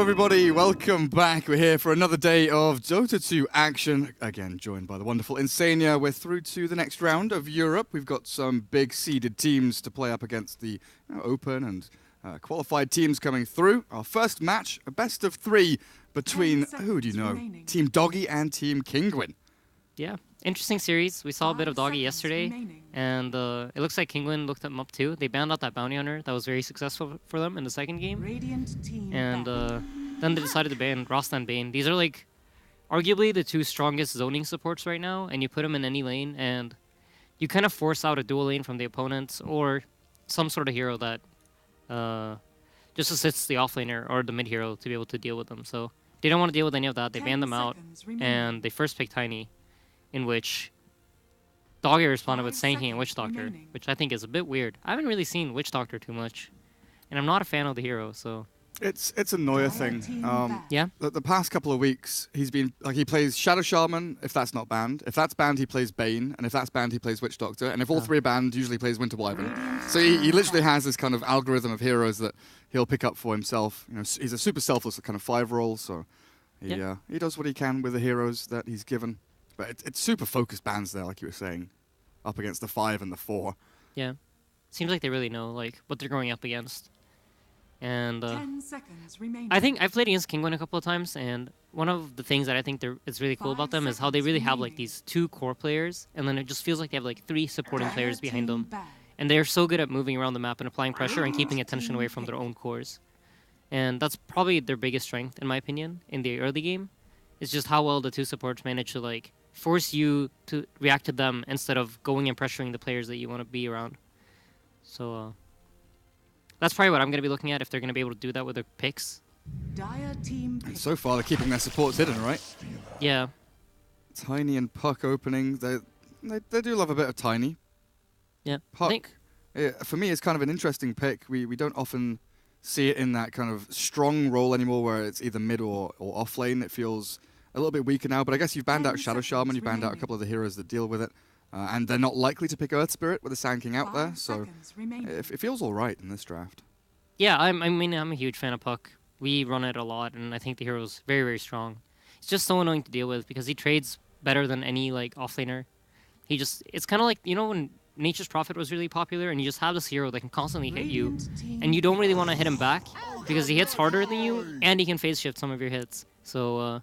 everybody, welcome back. We're here for another day of Dota 2 action. Again, joined by the wonderful Insania. We're through to the next round of Europe. We've got some big seeded teams to play up against the open and qualified teams coming through. Our first match, a best of 3 between, who do you know, Team Doggie and Team Kinguin. Yeah, interesting series. We saw a bit of Doggie yesterday, and it looks like Kinguin looked them up too. They banned out that bounty hunter that was very successful for them in the second game. And then they decided to ban Rostan Bane. These are like arguably the 2 strongest zoning supports right now, and you put them in any lane, and you kind of force out a dual lane from the opponents or some sort of hero that just assists the offlaner or the mid hero to be able to deal with them. So they don't want to deal with any of that. They banned them out, and they first picked Tiny, in which Doggie responded with Sanking and Witch Doctor, which I think is a bit weird. I haven't really seen Witch Doctor too much, and I'm not a fan of the hero, so... It's a Noya thing. Yeah? The past couple of weeks, he's been, like, he plays Shadow Shaman, if that's not banned. If that's banned, he plays Bane, and if that's banned, he plays Witch Doctor, and if all 3 are banned, usually plays Winter Wyvern. So he literally has this kind of algorithm of heroes that he'll pick up for himself. You know, he's a super selfless kind of 5 role, so he does what he can with the heroes that he's given. But it's super focused bans there, like you were saying, up against the 5 and the 4. Yeah. Seems like they really know like what they're going up against. And 10 seconds remaining. I think I've played against Kinguin a couple of times, and one of the things that I think is really cool about them is how they really have like these 2 core players, and then it just feels like they have like 3 supporting players behind them. And they're so good at moving around the map and applying pressure and keeping attention away from their own cores. And that's probably their biggest strength, in my opinion, in the early game. It's just how well the 2 supports manage to like force you to react to them instead of going and pressuring the players that you want to be around. So that's probably what I'm going to be looking at, if they're going to be able to do that with their picks. And so far, they're keeping their supports hidden, right? Yeah. Tiny and Puck opening. They do love a bit of Tiny. Yeah. Puck, for me, is kind of an interesting pick. We don't often see it in that kind of strong role anymore where it's either mid or off lane. It feels a little bit weaker now, but I guess you've banned out Shadow Shaman, you've banned out a couple of the heroes that deal with it, and they're not likely to pick Earth Spirit with the Sand King out there, so it feels all right in this draft. Yeah, I mean, I'm a huge fan of Puck. We run it a lot, and I think the hero's very, very strong. It's just so annoying to deal with because he trades better than any like offlaner. It's kind of like, you know, when Nature's Prophet was really popular, and you just have this hero that can constantly hit you, and you don't really want to hit him back because he hits harder than you, and he can phase shift some of your hits. So,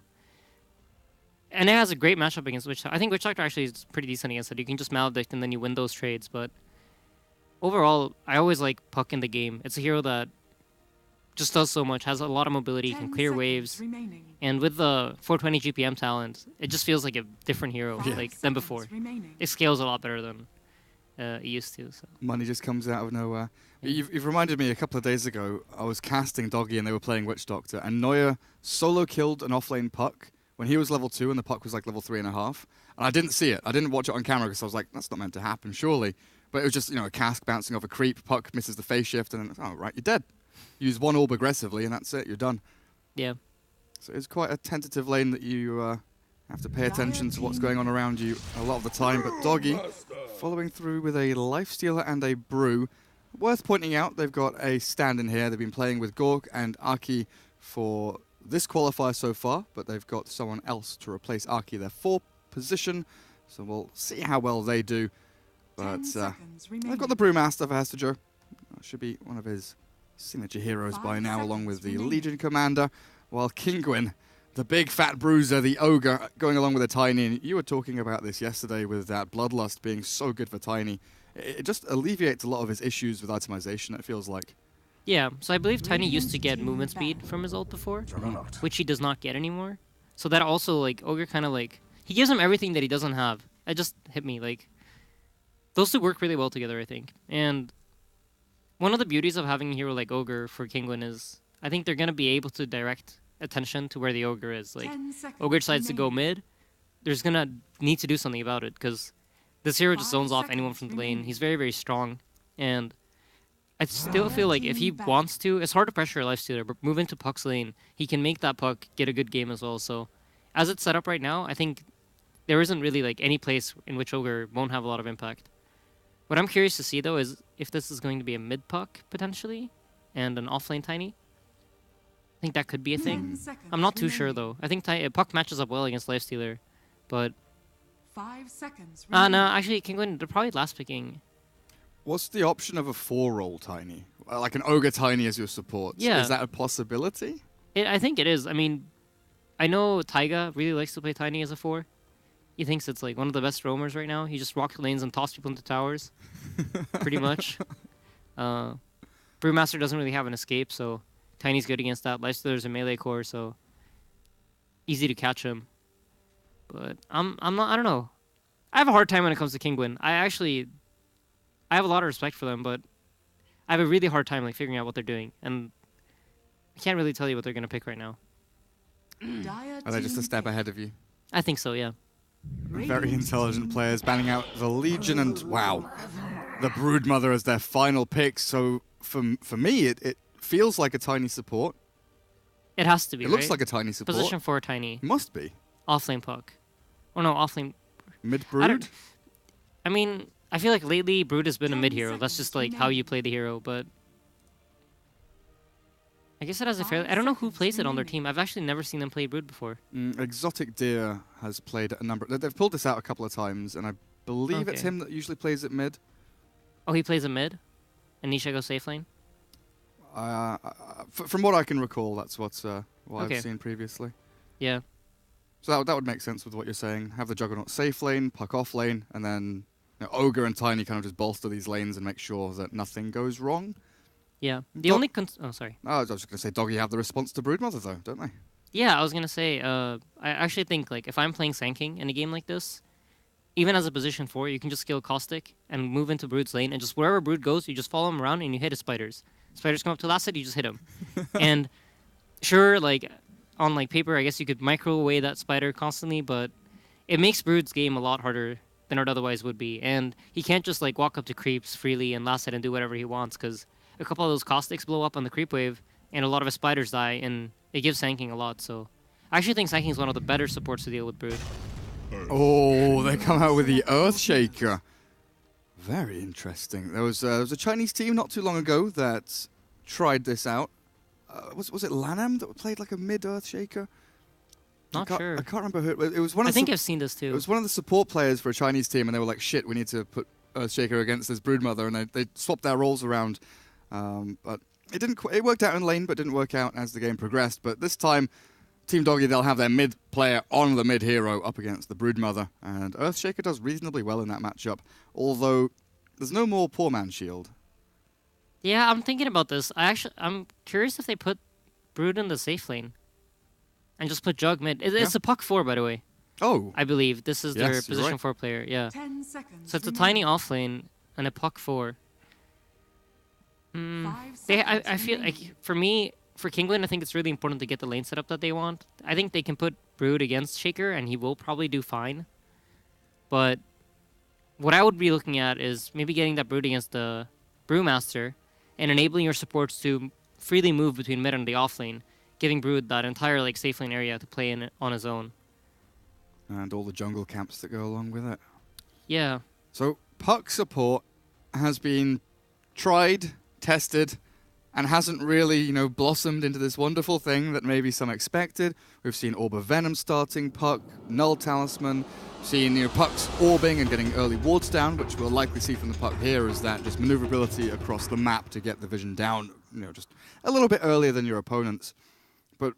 and it has a great matchup against Witch Doctor. I think Witch Doctor actually is pretty decent against it. You can just maledict and then you win those trades, but overall, I always like Puck in the game. It's a hero that just does so much, has a lot of mobility, can clear waves, and with the 420 GPM talent, it just feels like a different hero than before. It scales a lot better than it used to. So. Money just comes out of nowhere. You've reminded me a couple of days ago, I was casting Doggie and they were playing Witch Doctor, and Noya solo killed an offlane Puck when he was level 2 and the Puck was like level 3.5. And I didn't see it. I didn't watch it on camera because I was like, that's not meant to happen, surely. But it was just, you know, a cask bouncing off a creep, Puck misses the phase shift, and then, oh, right, you're dead. Use 1 orb aggressively, and that's it, you're done. Yeah. So it's quite a tentative lane that you have to pay attention to what's going on around you a lot of the time. But Doggie following through with a Lifestealer and a Brew. Worth pointing out, they've got a stand-in here. They've been playing with Gork and Aki for this qualifier so far, but they've got someone else to replace Aki, their 4th position. So we'll see how well they do. But they've got the Brewmaster for Hestager. That should be one of his signature heroes by now, along with the Legion Commander. While Kinguin, the big fat bruiser, the ogre, going along with a Tiny. And you were talking about this yesterday with that Bloodlust being so good for Tiny. It just alleviates a lot of his issues with itemization, it feels like. Yeah, so I believe Tiny used to get movement speed from his ult before, which he does not get anymore. So that also, like, Ogre kind of, like, he gives him everything that he doesn't have. It just hit me, like, those 2 work really well together, I think. And one of the beauties of having a hero like Ogre for Kinguin is, I think they're going to be able to direct attention to where the Ogre is. Like, Ogre decides to go mid, there's going to need to do something about it, because this hero just zones off anyone from the lane. He's very, very strong, and I still feel like if he wants to, it's hard to pressure a Lifestealer, but move into Puck's lane, he can make that Puck get a good game as well. So as it's set up right now, I think there isn't really like any place in which Ogre won't have a lot of impact. What I'm curious to see though is if this is going to be a mid Puck potentially and an offlane Tiny. think that could be a thing. I'm not too sure though. I think Puck matches up well against Lifestealer, but 5 seconds. no, actually Kinguin, they're probably last picking. What's the option of a 4-role Tiny? Like an Ogre Tiny as your support? Yeah. Is that a possibility? I think it is. I mean, I know Taiga really likes to play Tiny as a 4. He thinks it's like one of the best roamers right now. He just rocket lanes and toss people into towers, pretty much. Brewmaster doesn't really have an escape, so Tiny's good against that. Lifestealer's a melee core, so easy to catch him. But I'm not. I don't know. I have a hard time when it comes to Kinguin. I have a lot of respect for them, but I have a really hard time like figuring out what they're doing, and I can't really tell you what they're gonna pick right now. Are they just a step ahead of you? I think so, yeah. Very intelligent players banning out the Legion and, wow, the Broodmother as their final pick. So for me, it feels like a Tiny support. It has to be, It looks right? like a Tiny support. Position 4 Tiny. Must be. Offlane Puck. Oh no, offlane. Mid-Brood? I mean, I feel like lately Brood has been a mid hero. That's just like how you play the hero, but I guess it has a fairly... I don't know who plays it on their team. I've actually never seen them play Brood before. Exotic Deer has played a number... They've pulled this out a couple of times, and I believe it's Okay. him that usually plays it mid. Oh, he plays a mid? And Nisha goes safe lane? From what I can recall, that's what Okay. I've seen previously. Yeah. So that would make sense with what you're saying. Have the Juggernaut safe lane, Puck off lane, and then Ogre and Tiny kind of just bolster these lanes and make sure that nothing goes wrong. Yeah. The only... Oh, sorry. I was just going to say, Doggie have the response to Broodmother, though, don't they? Yeah, I was going to say, I actually think, like, if I'm playing Sand King in a game like this, even as a position 4, you can just skill Caustic and move into Brood's lane, and just wherever Brood goes, you just follow him around and you hit his spiders. Spiders come up to last hit, you just hit him. And sure, like, on, like, paper, I guess you could micro away that spider constantly, but it makes Brood's game a lot harder than it otherwise would be. And he can't just, like, walk up to creeps freely and last hit and do whatever he wants, because a couple of those Caustics blow up on the creep wave, and a lot of his spiders die, and it gives Sand King a lot, so... I actually think Sand King is one of the better supports to deal with Brood. Oh, they come out with the Earthshaker. Very interesting. There was a Chinese team not too long ago that tried this out. Was it Lanham that played like a mid Earthshaker? Not sure. I can't remember who. It was one. I Of think I've seen this too. It was one of the support players for a Chinese team, and they were like, "Shit, we need to put Earthshaker against this Broodmother," and they swapped their roles around. But it didn't. It worked out in lane, but didn't work out as the game progressed. But this time, Team Doggie, they'll have their mid player on the mid hero up against the Broodmother, and Earthshaker does reasonably well in that matchup. Although there's no more Poor Man Shield. Yeah, I'm thinking about this. I'm curious if they put Brood in the safe lane and just put Jug mid. It's a Puck 4, by the way. Oh. I believe this is their Yes, you're position right. 4 player. Yeah. 10 seconds. So it's a tiny off lane and a Puck 4. I feel like for me, for Kinguin, I think it's really important to get the lane setup that they want. I think they can put Brood against Shaker, and he will probably do fine. But what I would be looking at is maybe getting that Brood against the Brewmaster and enabling your supports to freely move between mid and the off lane, giving Brood that entire like safe lane area to play in on his own. And all the jungle camps that go along with it. Yeah. So Puck support has been tried, tested, and hasn't really, blossomed into this wonderful thing that maybe some expected. We've seen Orb of Venom starting Puck, Null Talisman, seen Pucks orbing and getting early wards down, which we'll likely see from the Puck here is that just maneuverability across the map to get the vision down, just a little bit earlier than your opponents. But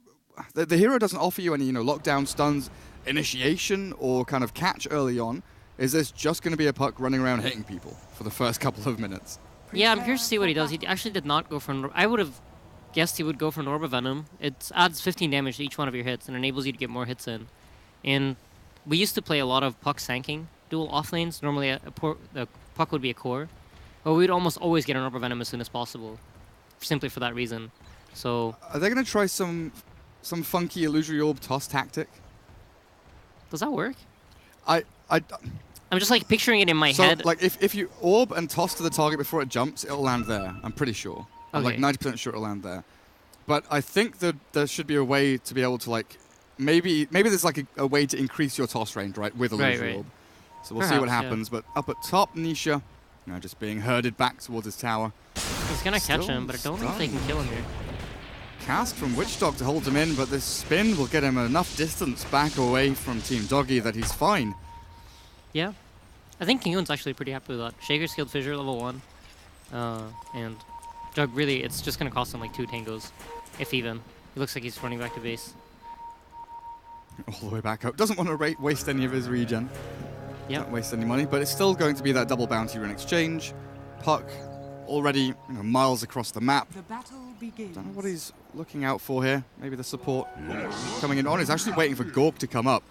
the hero doesn't offer you any, lockdown, stuns, initiation, or kind of catch early on. Is this just going to be a Puck running around hitting people for the first couple of minutes? Yeah, I'm curious to see what he does. He actually did not go for... I would have guessed he would go for an Orb of Venom. It adds 15 damage to each one of your hits and enables you to get more hits in. And we used to play a lot of Puck Sanking dual off lanes. Normally the Puck would be a core. But we'd almost always get an Orb of Venom as soon as possible. Simply for that reason. So... Are they going to try some funky Illusory Orb toss tactic? Does that work? I'm just like picturing it in my head. Like if you orb and toss to the target before it jumps, it'll land there. I'm pretty sure. I'm like 90% sure it'll land there. But I think that there should be a way to be able to maybe there's like a way to increase your toss range, right, with Illusory Orb. So we'll see what happens. Yeah. But up at top, Nisha, just being herded back towards his tower. He's gonna catch him, but I don't think they can kill him here. cast from Witch Dog to hold him in, but this spin will get him enough distance back away from Team Doggie that he's fine. Yeah. I think Kinguin's actually pretty happy with that. Shaker skilled Fissure level 1. And Jug really, it's just going to cost him like 2 tangos, if even. It looks like he's running back to base. All the way back up. Doesn't want to waste any of his regen. Yeah. Don't waste any money, but it's still going to be that double bounty rune exchange. Puck already miles across the map. The battle begins. Don't know what he's looking out for here. Maybe the support coming in on. He's actually waiting for Gork to come up.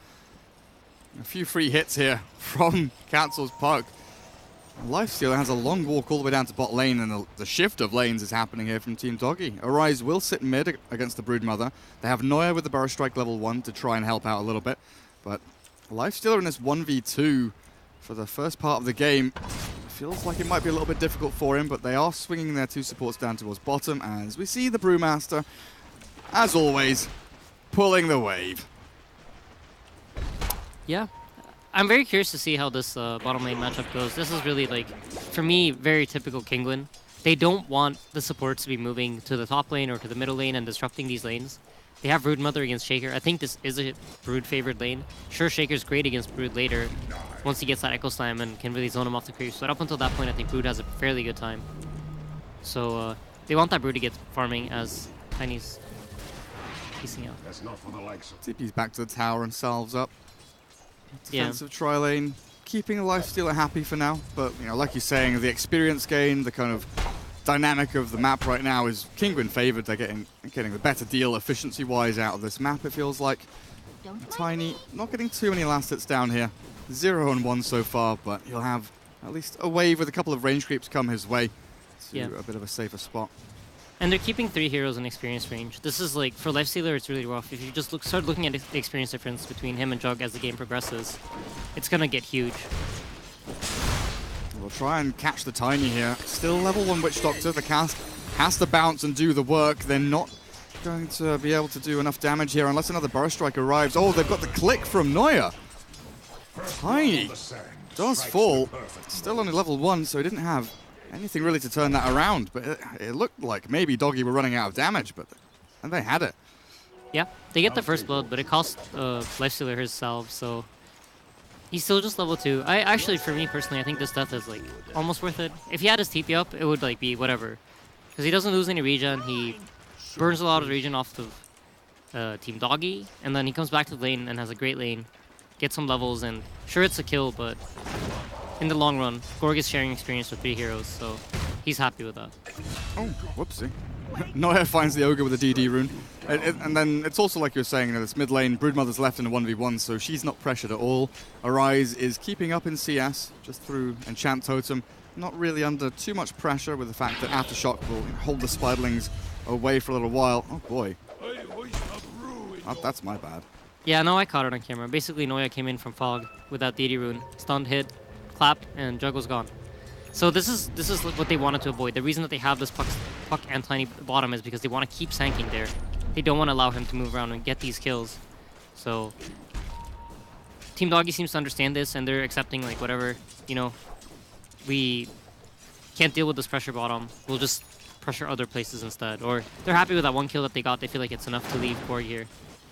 A few free hits here from Katzel's Puck. Lifestealer has a long walk all the way down to bot lane, and the shift of lanes is happening here from Team Doggie. Arise will sit mid against the Broodmother. They have Noya with the Burrow Strike level 1 to try and help out a little bit. But Lifestealer in this 1v2 for the first part of the game feels like it might be a little bit difficult for him, but they are swinging their 2 supports down towards bottom as we see the Brewmaster, as always, pulling the wave. Yeah. I'm very curious to see how this bottom lane matchup goes. This is really, like, for me, very typical Kinguin. They don't want the supports to be moving to the top lane or to the middle lane and disrupting these lanes. They have Broodmother against Shaker. I think this is a Brood-favored lane. Sure, Shaker's great against Brood later, once he gets that Echo Slam and can really zone him off the creep. But up until that point, I think Brood has a fairly good time. So they want that Brood to get farming as Tiny's piecing out. That's not for the likes of. TP's back to the tower and salves up. Yeah. Defensive tri-lane, keeping a Lifestealer happy for now, but like you're saying, the experience gain, the kind of dynamic of the map right now is Kinguin favored. They're getting the better deal efficiency-wise out of this map, it feels like. Tiny not getting too many last hits down here. 0 and 1 so far, but he'll have at least a wave with a couple of range creeps come his way to a bit of a safer spot. And they're keeping 3 heroes in experience range. This is like, for Lifestealer, it's really rough. If you just start looking at the experience difference between him and Jug as the game progresses, it's gonna get huge. We'll try and catch the Tiny here. Still level 1 Witch Doctor. The cast has to bounce and do the work. They're not going to be able to do enough damage here unless another Burrow Strike arrives. Oh, they've got the click from Noya. Tiny does fall. Still only level 1, so he didn't have anything really to turn that around, but it looked like maybe Doggie were running out of damage, and they had it. Yeah, they get the first blood, but it cost Lifestealer his salve, so he's still just level 2. For me personally, I think this death is like almost worth it. If he had his TP up, it would like be whatever, because he doesn't lose any regen. He burns a lot of regen off of Team Doggie, and then he comes back to the lane and has a great lane, gets some levels, and sure it's a kill, but in the long run, Gorg is sharing experience with 3 heroes, so he's happy with that. Oh, whoopsie. Noya finds the Ogre with a DD rune. And then it's also like you're saying, this mid lane, Broodmother's left in a 1v1, so she's not pressured at all. Arise is keeping up in CS, just through Enchant Totem. Not really under too much pressure with the fact that Aftershock will hold the Spiderlings away for a little while. Oh boy. That's my bad. Yeah, no, I caught it on camera. Basically, Noya came in from Fog with that DD rune, stunned, hit, clapped, and Jug was gone. So this is what they wanted to avoid. The reason that they have this Puck and Tiny bottom is because they want to keep Sanking there. They don't want to allow him to move around and get these kills. So Team Doggie seems to understand this, and they're accepting like whatever, we can't deal with this pressure bottom. We'll just pressure other places instead. Or they're happy with that 1 kill that they got. They feel like it's enough to leave Gorg here.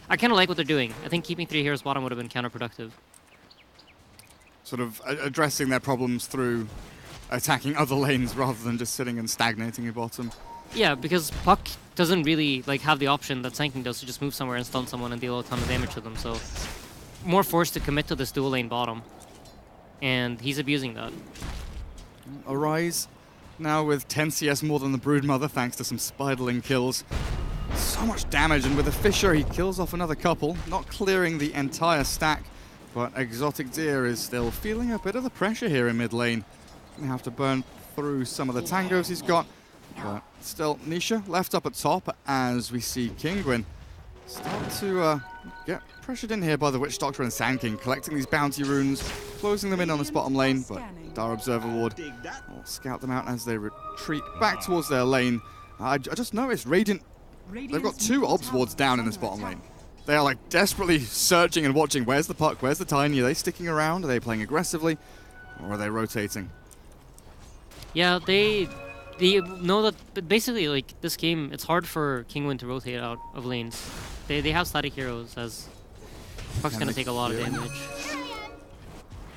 I kind of like what they're doing. I think keeping 3 heroes bottom would have been counterproductive. Sort of addressing their problems through attacking other lanes rather than just sitting and stagnating at bottom. Yeah, because Puck doesn't really have the option that Sanking does to just move somewhere and stun someone and deal a ton of damage to them. So more forced to commit to this dual lane bottom, and he's abusing that. Arise now with 10 CS more than the Broodmother thanks to some Spiderling kills. So much damage, and with a Fissure he kills off another couple, not clearing the entire stack. But Exotic Deer is still feeling a bit of the pressure here in mid lane. Gonna have to burn through some of the tangos he's got. But still, Nisha left up at top as we see Kinguin start to get pressured in here by the Witch Doctor and Sand King, collecting these bounty runes, closing them in on this bottom lane. But Dar Observer Ward will scout them out as they retreat back towards their lane. I just noticed Radiant, they've got 2 Obs Wards down in this bottom lane. They are like desperately searching and watching. Where's the Puck? Where's the Tiny? Are they sticking around? Are they playing aggressively? Or are they rotating? Yeah, they They know that, but basically, like, this game, it's hard for Kinguin to rotate out of lanes. They have static heroes, as Puck's gonna take a lot of damage.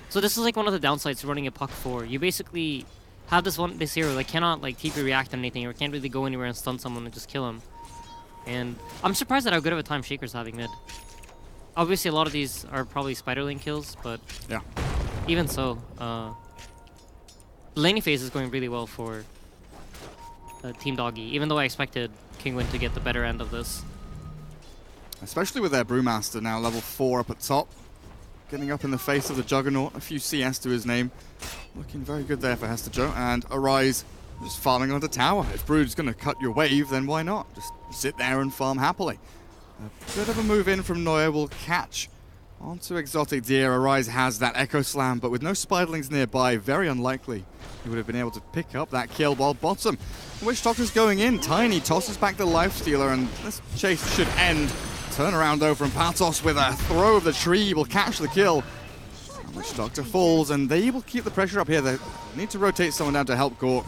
So this is like one of the downsides to running a Puck 4. You basically have this hero that cannot like TP react on anything, or can't really go anywhere and stun someone and just kill him. And I'm surprised at how good of a time Shaker's having mid. Obviously, a lot of these are probably spider lane kills, but Yeah. even so, the laning phase is going really well for Team Doggie, even though I expected Kinguin to get the better end of this. Especially with their Brewmaster now level 4 up at top. Getting up in the face of the Juggernaut, a few CS to his name. Looking very good there for Hester Joe, and Arise just farming on the tower. If Brood's going to cut your wave, then why not? Just sit there and farm happily. A bit of a move in from Neuer will catch onto Exotic Deer. Arise has that Echo Slam, but with no Spiderlings nearby, very unlikely he would have been able to pick up that kill. While bottom, Witch Doctor's going in. Tiny tosses back the Lifestealer, and this chase should end. Turn around though from Patos with a throw of the tree will catch the kill. Witch Doctor falls, and they will keep the pressure up here. They need to rotate someone down to help Gork.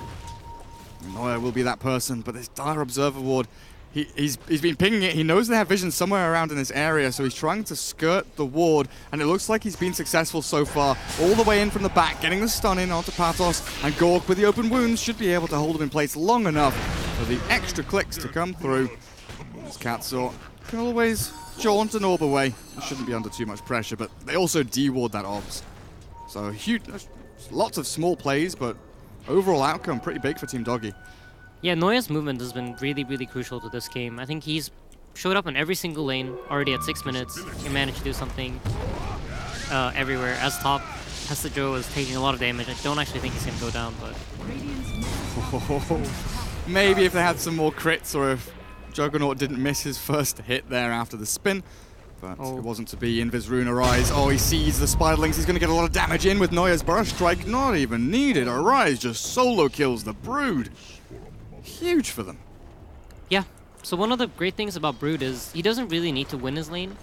Neuer will be that person, but this Dire Observer Ward, he's been pinging it. He knows they have vision somewhere around in this area, so he's trying to skirt the ward, and it looks like he's been successful so far. All the way in from the back, getting the stun in onto Patos, and Gork with the open wounds should be able to hold him in place long enough for the extra clicks to come through. This Katsaw can always jaunt and orb away. It shouldn't be under too much pressure, but they also de-ward that obs. So huge, lots of small plays, but overall outcome pretty big for Team Doggie. Yeah, Neuer's movement has been really, really crucial to this game. I think he's showed up in every single lane already at 6 minutes. He managed to do something everywhere. As top, Hester Joe is taking a lot of damage. I don't actually think he's going to go down, but... Maybe if they had some more crits, or if Juggernaut didn't miss his first hit there after the spin. But it wasn't to be. Invis Rune Arise. Oh, he sees the Spiderlings. He's going to get a lot of damage in with Neuer's Burst Strike. Not even needed. Arise just solo kills the Brood. Huge for them. Yeah. So one of the great things about Brood is he doesn't really need to win his lane.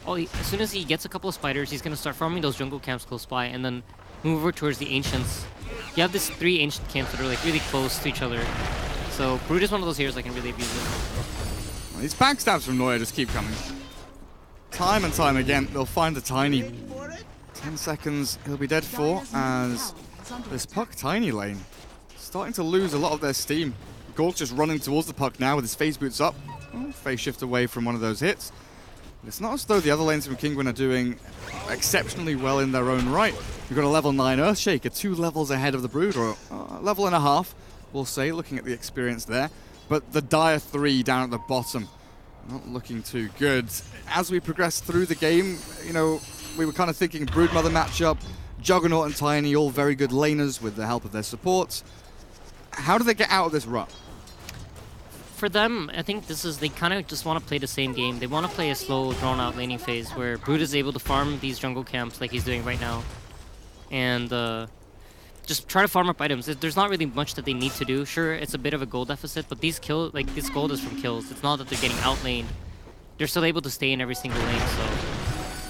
As soon as he gets a couple of spiders, he's going to start farming those jungle camps close by and then move over towards the Ancients. You have these 3 Ancient camps that are like really close to each other. So Brood is one of those heroes that can really abuse it. Well, these backstabs from Neuer just keep coming. Time and time again, they'll find the Tiny. 10 seconds he'll be dead for, as this Puck Tiny lane starting to lose a lot of their steam. Gork just running towards the Puck now with his phase boots up. Phase shift away from one of those hits. But it's not as though the other lanes from Kinguin are doing exceptionally well in their own right. We've got a level 9 Earthshaker, 2 levels ahead of the Brood, or a level and a half, we'll say, looking at the experience there. But the Dire 3 down at the bottom, not looking too good. As we progress through the game, you know, we were kind of thinking Broodmother matchup, Juggernaut and Tiny, all very good laners with the help of their supports. How do they get out of this rut? For them, I think they kind of just want to play the same game. They want to play a slow, drawn-out laning phase where Brood is able to farm these jungle camps like he's doing right now. And just try to farm up items. There's not really much that they need to do. Sure, it's a bit of a gold deficit, but this gold is from kills. It's not that they're getting outlaned. They're still able to stay in every single lane, so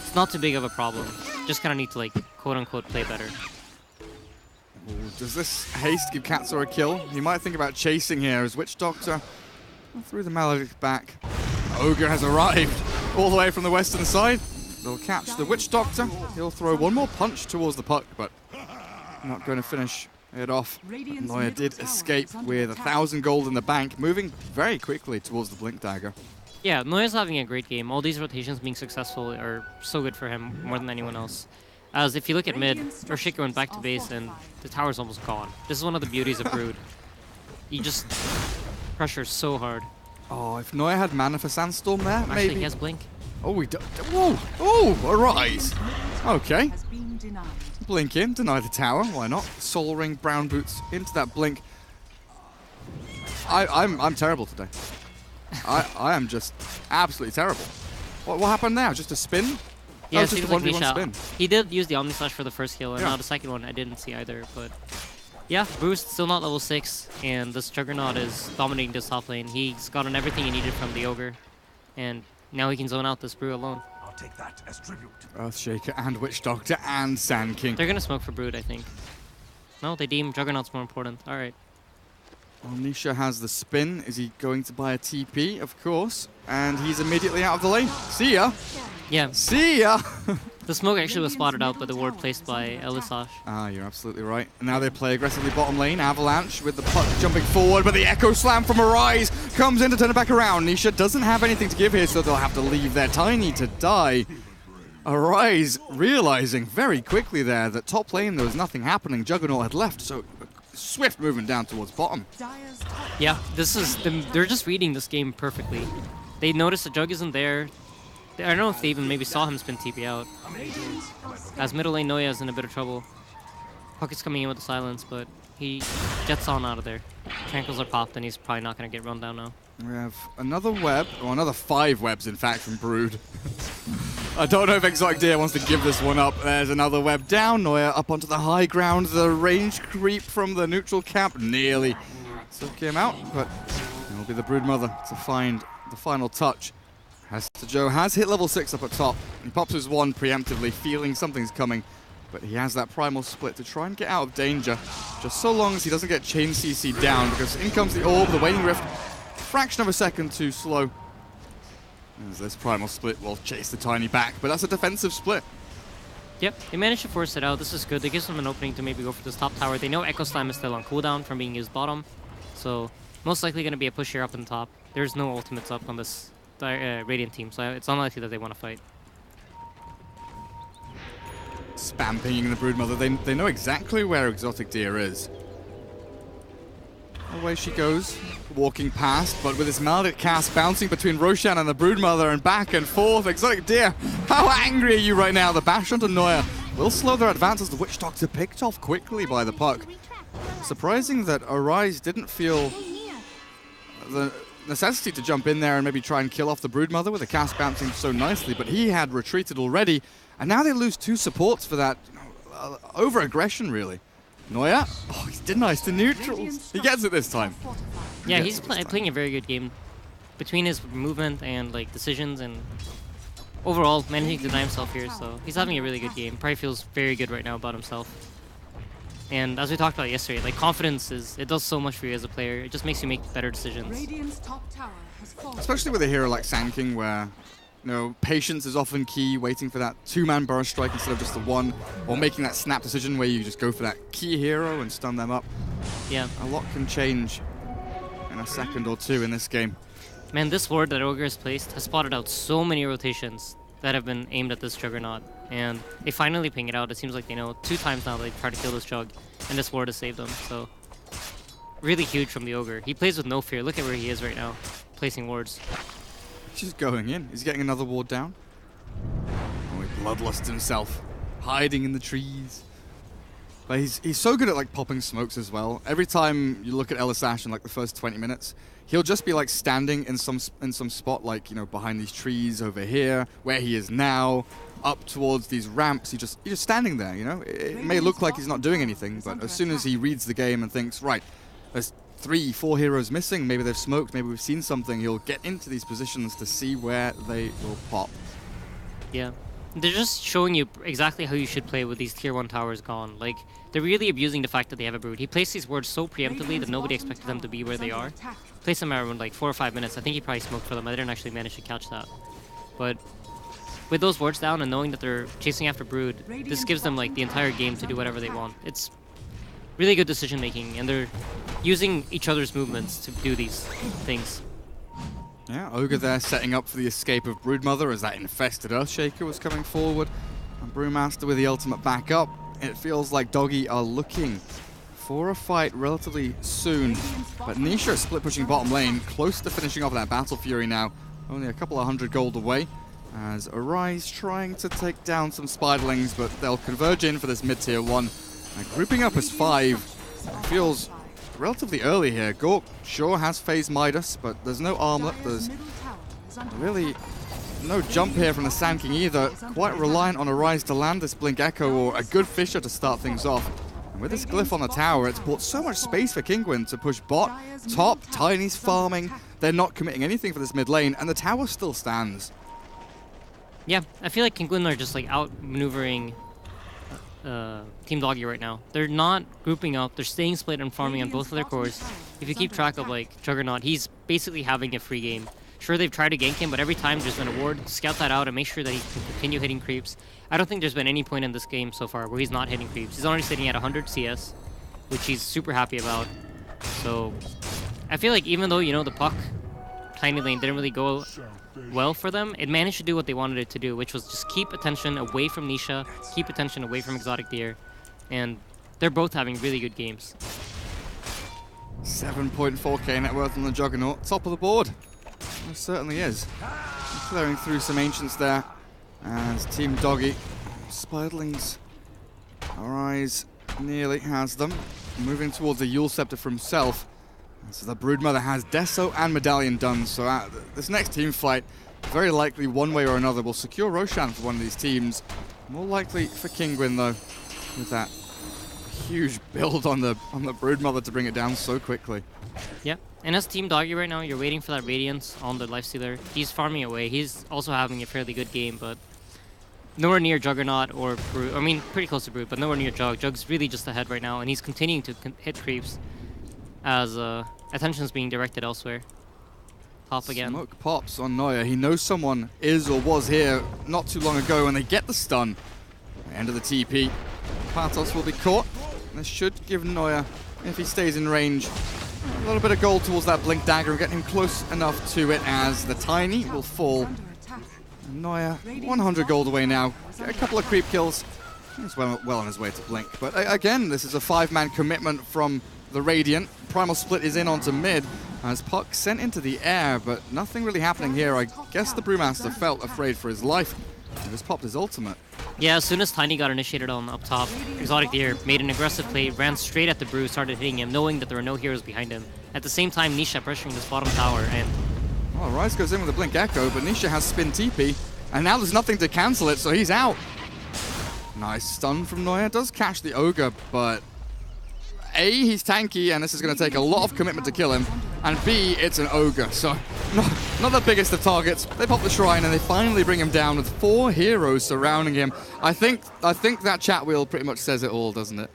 it's not too big of a problem. Just kind of need to, like, quote-unquote, play better. Ooh, does this haste give Katsuo a kill? He might think about chasing here as Witch Doctor threw the Maledict back. Ogre has arrived all the way from the western side. They'll catch the Witch Doctor. He'll throw one more punch towards the Puck, but not going to finish it off. Neuer did escape with 1,000 gold in the bank, moving very quickly towards the Blink Dagger. Yeah, Neuer's having a great game. All these rotations being successful are so good for him, more than anyone else. As if you look at mid, Earthshaker went back to base and the tower's almost gone. This is one of the beauties of Brood. You just pressure so hard. Oh, if Neuer had mana for Sandstorm there, Actually, maybe. he has Blink. Oh, he does. Whoa! Oh, Arise! Okay. Has been denied. Blink in, deny the tower, why not? Soul Ring, Brown Boots into that Blink. I'm terrible today. I am just absolutely terrible. What happened now? Just a spin? Yeah, just a seems like 1v1 Nisha. spin. He did use the Omni Slash for the first kill, and Yeah. now the second one I didn't see either, but... Yeah, Bruce still not level 6, and this Juggernaut is dominating this top lane. He's gotten everything he needed from the Ogre, and now he can zone out this Brew alone. I'll take that as tribute. Earthshaker and Witch Doctor and Sand King. They're gonna smoke for Brood, I think. No, they deem Juggernaut's more important. Alright. Well, Nisha has the spin. Is he going to buy a TP? Of course. And he's immediately out of the lane. See ya. Yeah, See ya. the smoke actually was spotted out by the ward placed by Elisash. Ah, you're absolutely right. And now they play aggressively bottom lane. Avalanche with the puck jumping forward, but the Echo Slam from Arise comes in to turn it back around. Nisha doesn't have anything to give here, so they'll have to leave their Tiny to die. Arise realizing very quickly there that top lane there was nothing happening. Juggernaut had left, so swift movement down towards bottom. Dire's top Yeah, this is they're just reading this game perfectly. They notice the Jug isn't there. I don't know if they even maybe saw him spin TP out. As middle lane Noya is in a bit of trouble. Pucket's coming in with the silence, but he jets on out of there. Tranquils are popped, and he's probably not going to get run down now. We have another web, or another 5 webs in fact from Brood. I don't know if Exotic Deer wants to give this one up. There's another web down. Noya up onto the high ground. The range creep from the neutral camp nearly took him out, but it'll be the Brood Mother to find the final touch. Hester Joe has hit level 6 up at top. He pops his wand preemptively, feeling something's coming, but he has that primal split to try and get out of danger, just so long as he doesn't get chain CC down, because in comes the orb, the waning rift, fraction of a second too slow. As this primal split will chase the Tiny back, but that's a defensive split. Yep, they managed to force it out. This is good. It gives them an opening to maybe go for this top tower. They know Echo Slam is still on cooldown from being used bottom, so most likely going to be a push here up on top. There's no ultimates up on this Radiant team, so it's unlikely that they want to fight. Spam pinging the Broodmother. They know exactly where Exotic Deer is. Away she goes, walking past, but with his Maledict cast bouncing between Roshan and the Broodmother and back and forth. Exotic Deer, how angry are you right now? The bash onto Noya will slow their advance as the Witch Doctor picked off quickly by the puck. Surprising that Arise didn't feel the necessity to jump in there and maybe try and kill off the Broodmother with the cast bouncing so nicely, but he had retreated already, and now they lose 2 supports for that over-aggression, really. Noya, oh, he's denied to neutrals. He gets it this time. Yeah, he's playing a very good game. Between his movement and like decisions and overall managing to deny himself here, so he's having a really good game. Probably feels very good right now about himself. And as we talked about yesterday, like confidence it does so much for you as a player. It just makes you make better decisions. Radiant's top tower has fallen. Especially with a hero like Sand King, where patience is often key, waiting for that 2-man burst strike instead of just the one, or making that snap decision where you just go for that key hero and stun them up. Yeah. A lot can change in a second or two in this game. Man, this ward that Ogre has placed has spotted out so many rotations that have been aimed at this Juggernaut, and they finally ping it out. It seems like they know 2 times now they've tried to kill this Jug, and this ward has saved them, so really huge from the Ogre. He plays with no fear. Look at where he is right now, placing wards. He's just going in. He's getting another ward down. Oh, he bloodlust himself, hiding in the trees. But he's so good at like popping smokes as well. Every time you look at Elisash in like the first 20 minutes, he'll just be like standing in some spot, like behind these trees over here, where he is now, up towards these ramps. He's just standing there. It may look like he's not doing anything, but as soon as he reads the game and thinks, right, there's 3, 4 heroes missing, maybe they've smoked, maybe we've seen something, he'll get into these positions to see where they will pop. Yeah. They're just showing you exactly how you should play with these tier 1 towers gone. Like, they're really abusing the fact that they have a Brood. He placed these wards so preemptively that nobody expected them to be where they are. Placed them around like 4 or 5 minutes. I think he probably smoked for them. I didn't actually manage to catch that. But with those wards down and knowing that they're chasing after Brood, this gives them like the entire game to do whatever they want. It's really good decision making, and they're using each other's movements to do these things. Yeah, Ogre there setting up for the escape of Broodmother as that infested Earthshaker was coming forward. And Brewmaster with the ultimate back up. It feels like Doggie are looking for a fight relatively soon. But Nisha is split pushing bottom lane, close to finishing off that Battle Fury now. Only a couple of 100 gold away. As Arise trying to take down some Spiderlings, but they'll converge in for this mid-tier 1. Grouping up as 5 feels relatively early here. Gork sure has phased Midas, but there's no armlet. There's really no jump here from the Sand King either. Quite reliant on Arise to land this Blink Echo or a good Fisher to start things off. And with this glyph on the tower, it's bought so much space for Kinguin to push bot, top, Tiny's farming. They're not committing anything for this mid lane, and the tower still stands. Yeah, I feel like Kinguin are just like outmaneuvering Team Doggie right now. They're not grouping up. They're staying split and farming on both of their cores. If you keep track of like Juggernaut, he's basically having a free game. Sure, they've tried to gank him, but every time there's been a ward, scout that out and make sure that he can continue hitting creeps. I don't think there's been any point in this game so far where he's not hitting creeps. He's already sitting at 100 CS, which he's super happy about. So I feel like even though, you know, the puck tiny lane didn't really go well for them, it managed to do what they wanted it to do, which was just keep attention away from Nisha, keep attention away from Exotic Deer, and they're both having really good games. 7.4k net worth on the Juggernaut, top of the board. It certainly is. Clearing through some Ancients there as Team Doggie, Spiderlings, Arise nearly has them. Moving towards a Yule Scepter for himself. So the Broodmother has Deso and Medallion done, so this next team fight, very likely one way or another, will secure Roshan for one of these teams. More likely for Kinguin though, with that huge build on the Broodmother to bring it down so quickly. Yeah, and as Team Doggie right now, you're waiting for that Radiance on the Lifestealer. He's farming away. He's also having a fairly good game, but nowhere near Juggernaut or Brood. I mean, pretty close to Brood, but nowhere near Jug. Jug's really just ahead right now, and he's continuing to hit creeps as attention's being directed elsewhere. Top again. Smoke pops on Neuer. He knows someone is or was here not too long ago, and they get the stun. End of the TP. Patos will be caught. This should give Neuer, if he stays in range, a little bit of gold towards that Blink Dagger and get him close enough to it as the Tiny will fall. And Neuer, 100 gold away now. Get a couple of creep kills. He's well on his way to Blink. But again, this is a 5-man commitment from the Radiant. Primal Split is in onto mid as Puck sent into the air, but nothing really happening here. I guess the Brewmaster felt afraid for his life. He just popped his ultimate. Yeah, as soon as Tiny got initiated on up top, Exotic Deer made an aggressive play, ran straight at the Brew, started hitting him, knowing that there were no heroes behind him. At the same time, Nisha pressuring this bottom tower, and... Well, Rise goes in with a Blink Echo, but Nisha has Spin TP, and now there's nothing to cancel it, so he's out. Nice stun from Neuer. Does catch the Ogre, but... A, he's tanky, and this is going to take a lot of commitment to kill him. And B, it's an Ogre, so not the biggest of targets. They pop the Shrine, and they finally bring him down with 4 heroes surrounding him. I think that chat wheel pretty much says it all, doesn't it?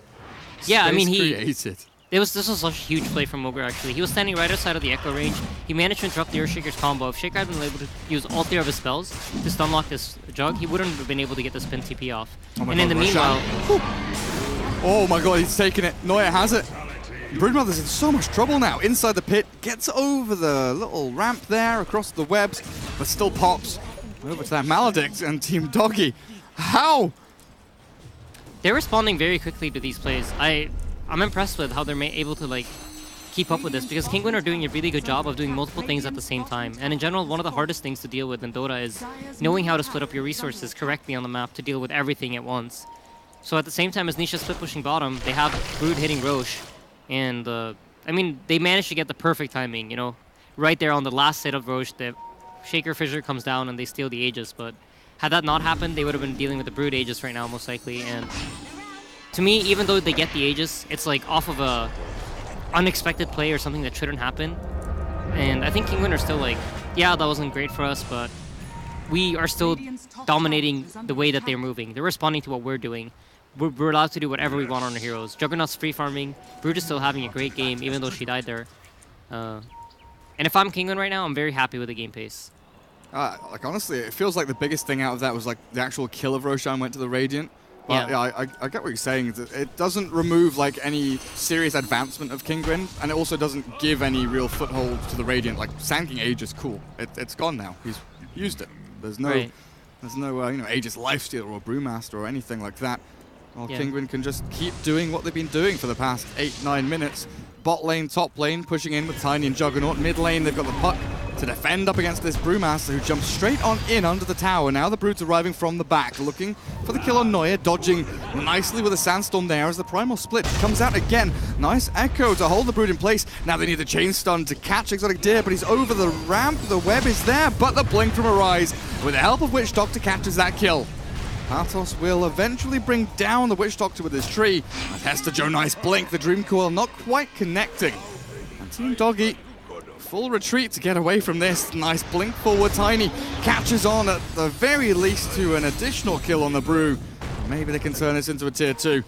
Yeah, I mean, created. This was such a huge play from Ogre, actually. He was standing right outside of the Echo range. He managed to interrupt the Earthshaker's combo. If Shaker had been able to use all 3 of his spells to stunlock this Jug, he wouldn't have been able to get the Spin TP off. Oh and in the meanwhile... Oh my god, he's taking it. Neuer has it. Broodmother's in so much trouble now. Inside the pit, gets over the little ramp there, across the webs, but still pops. Over to that Maledict and Team Doggie. How? They're responding very quickly to these plays. I'm impressed with how they're able to like keep up with this, because Kinguin are doing a really good job of doing multiple things at the same time. And in general, one of the hardest things to deal with in Dota is knowing how to split up your resources correctly on the map to deal with everything at once. So at the same time as Nisha split pushing bottom, they have Brood hitting Roche. And, I mean, they managed to get the perfect timing, you know. Right there on the last hit of Roche, the Shaker Fissure comes down and they steal the Aegis. But had that not happened, they would have been dealing with the Brood Aegis right now, most likely. And to me, even though they get the Aegis, it's like off of a unexpected play or something that shouldn't happen. And I think Kinguin are still like, yeah, that wasn't great for us, but we are still dominating the way that they're moving. They're responding to what we're doing. We're allowed to do whatever we want on our heroes. Juggernaut's free farming. Brood is still having a great game, even though she died there. And if I'm Kinguin right now, I'm very happy with the game pace. Like honestly, it feels like the biggest thing out of that was like the actual kill of Roshan went to the Radiant. But yeah, I get what you're saying. It doesn't remove like any serious advancement of Kinguin, and it also doesn't give any real foothold to the Radiant. Like Sanking Aegis, cool. It's gone now. He's used it. There's no you know, Aegis Lifestealer or Brewmaster or anything like that. Well, yeah. Kinguin can just keep doing what they've been doing for the past 8-9 minutes. Bot lane, top lane, pushing in with Tiny and Juggernaut. Mid lane, they've got the puck to defend up against this Brewmaster who jumps straight on in under the tower. Now the Brood's arriving from the back, looking for the kill on Neuer, dodging nicely with a Sandstorm there as the Primal Split comes out again. Nice Echo to hold the Brood in place. Now they need the Chain Stun to catch Exotic Deer, but he's over the ramp. The web is there, but the Blink from Arise, with the help of Witch Doctor, catches that kill. Patos will eventually bring down the Witch Doctor with his tree. Hester Joe, nice blink. The Dream Coil not quite connecting. And Team Doggie, full retreat to get away from this. Nice blink forward. Tiny catches on at the very least to an additional kill on the Brew. Maybe they can turn this into a tier 2.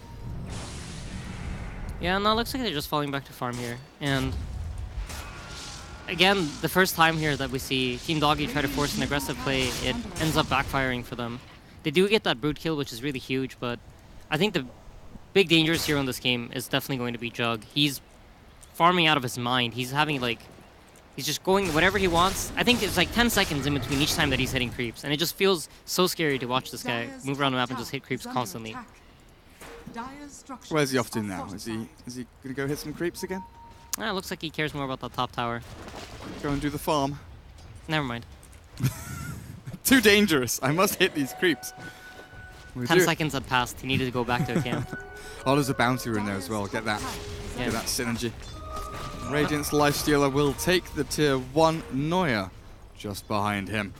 Yeah, no, it looks like they're just falling back to farm here. And again, the first time here that we see Team Doggie try to force an aggressive play, it ends up backfiring for them. They do get that brute kill, which is really huge, but I think the big dangers here in this game is definitely going to be Jug. He's farming out of his mind. He's having like, he's just going whatever he wants. I think it's like 10 seconds in between each time that he's hitting creeps, and it just feels so scary to watch this guy move around the map and just hit creeps constantly. Where's he off to now? Is he gonna go hit some creeps again? It looks like he cares more about that top tower. Go and do the farm. Never mind. Too dangerous. I must hit these creeps. 10 seconds had passed. He needed to go back to a camp. Oh, there's a bouncer in there as well. Get that. Yeah. Get that synergy. Radiant's Lifestealer will take the tier 1 Neuer just behind him.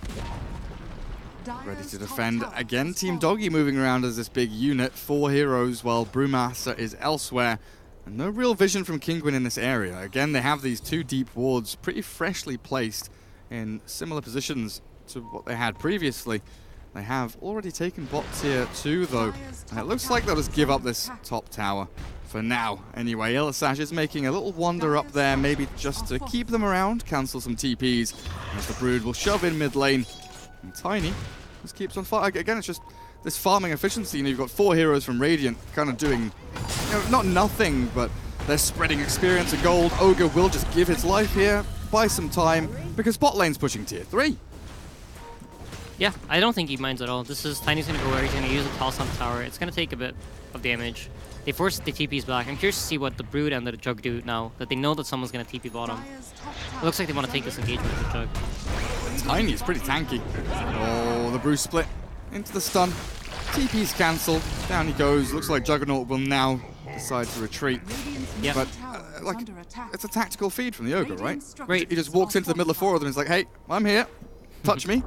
Ready to defend again. Team Doggie moving around as this big unit. 4 heroes while Brewmaster is elsewhere. And no real vision from Kinguin in this area. Again, they have these 2 deep wards pretty freshly placed in similar positions to what they had previously. They have already taken bot tier 2 though. And it looks like they'll just give up this top tower for now. Anyway, Illisash is making a little wander up there, maybe just to keep them around, cancel some TPs. As the Brood will shove in mid lane. And Tiny just keeps on fighting. Again, it's just this farming efficiency. You know, you've got 4 heroes from Radiant kind of doing, you know, not nothing, but they're spreading experience and gold. Ogre will just give his life here, buy some time, because bot lane's pushing tier 3. Yeah, I don't think he minds at all. This is Tiny's gonna go where he's gonna use a toss on the tower. It's gonna take a bit of damage. They forced the TPs back. I'm curious to see what the Brood and the Jug do now that they know that someone's gonna TP bottom. It looks like they want to take this engagement with the Jug. Tiny is pretty tanky. Oh, the Brew split into the stun. TP's cancelled. Down he goes. Looks like Juggernaut will now decide to retreat. Yeah. But like, it's a tactical feed from the Ogre, right? Right. He just walks into the middle of 4 of them and is like, hey, I'm here. Touch me.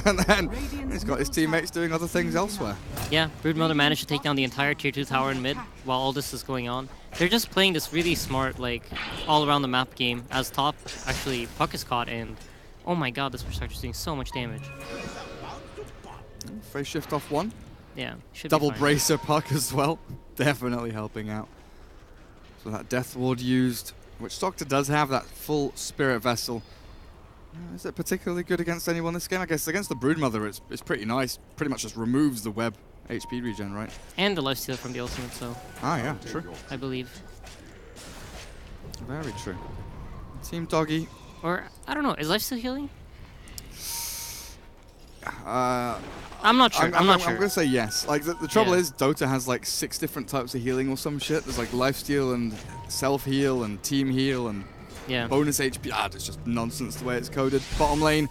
And then he's got his teammates doing other things elsewhere. Yeah, Broodmother managed to take down the entire tier 2 tower in mid while all this is going on. They're just playing this really smart, like, all around the map game as top actually Puck is caught, and oh my god, this Berserker's doing so much damage. Phase shift off 1. Yeah, should Double be fine. bracer Puck as well. Definitely helping out. So that Death Ward used, which Doctor does have that full Spirit Vessel. Is it particularly good against anyone this game? I guess against the Broodmother it's pretty nice. Pretty much just removes the web HP regen, right? And the lifesteal from the ultimate, so Ah, yeah, true. I believe. Very true. Team Doggie. Or, I don't know, is lifesteal healing? I'm I'm not sure. I'm not sure. I'm gonna say yes. Like the trouble Yeah. is, Dota has like 6 different types of healing or some shit. There's like lifesteal and self heal and team heal and Yeah. bonus HP. It's just nonsense the way it's coded. Bottom lane,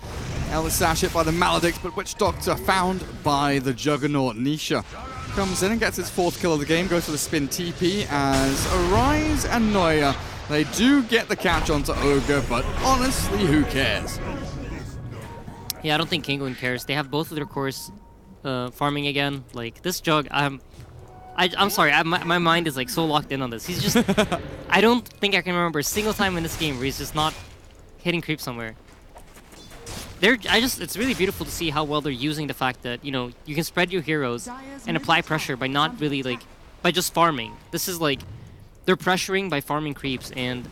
Illisash hit by the Maledict, but Witch Doctor found by the Juggernaut. Nisha comes in and gets his 4th kill of the game. Goes for the spin TP as Arise and Neuer. They do get the catch onto Ogre, but honestly, who cares? Yeah, I don't think Kinguin cares. They have both of their cores farming again. Like, this Jug, I'm sorry, my mind is like so locked in on this. He's just, I don't think I can remember a single time in this game where he's just not hitting creep somewhere. It's really beautiful to see how well they're using the fact that, you know, you can spread your heroes and apply pressure by not really, like, by just farming. This is like, they're pressuring by farming creeps, and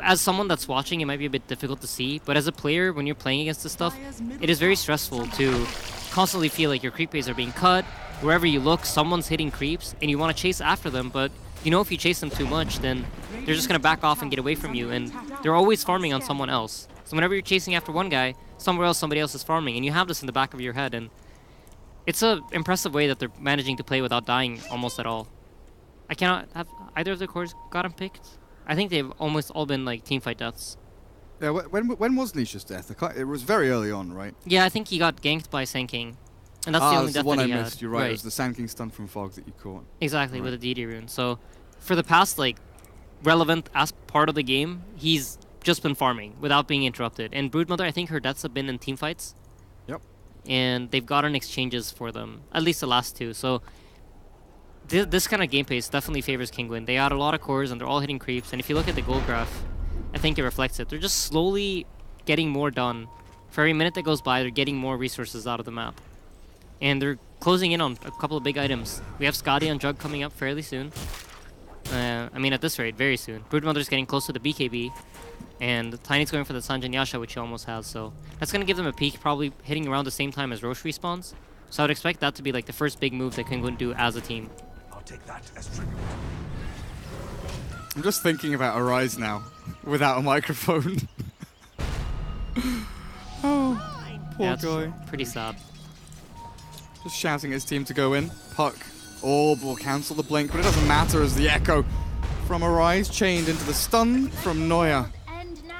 as someone that's watching, it might be a bit difficult to see, but as a player, when you're playing against this stuff, it is very stressful to constantly feel like your creep bays are being cut. Wherever you look, someone's hitting creeps, and you want to chase after them, but you know if you chase them too much, then they're just going to back off and get away from you, and they're always farming on someone else. So whenever you're chasing after one guy, somewhere else somebody else is farming, and you have this in the back of your head, and it's a impressive way that they're managing to play without dying almost at all. I cannot have either of the cores gotten picked. I think they've almost all been like teamfight deaths. Yeah, when was Nisha's death? It was very early on, right? Yeah, I think he got ganked by Sand King. And that's the only That's death the one that I he missed. had. You're right. It was the Sand King stun from Fog that you caught. Exactly, with Right. a DD rune. So, for the past, like, relevant as part of the game, he's just been farming without being interrupted. And Broodmother, I think her deaths have been in teamfights. Yep. And they've gotten exchanges for them, at least the last 2. So, this kind of game pace definitely favors Kinguin. They got a lot of cores, and they're all hitting creeps. And if you look at the gold graph, I think it reflects it. They're just slowly getting more done. For every minute that goes by, they're getting more resources out of the map. And they're closing in on a couple of big items. We have Scotty on Jug coming up fairly soon. I mean, at this rate, very soon. Broodmother's getting close to the BKB. And Tiny's going for the Sanjin Yasha, which he almost has, so that's going to give them a peak, probably hitting around the same time as Roche respawns. So I would expect that to be like the first big move that Kinguin do as a team. I'll take that as tribute. I'm just thinking about Arise now, without a microphone. Oh, poor Yeah, guy. it's pretty sad. Just shouting at his team to go in. Puck, Orb will cancel the blink, but it doesn't matter as the Echo from Arise chained into the stun from Neuer.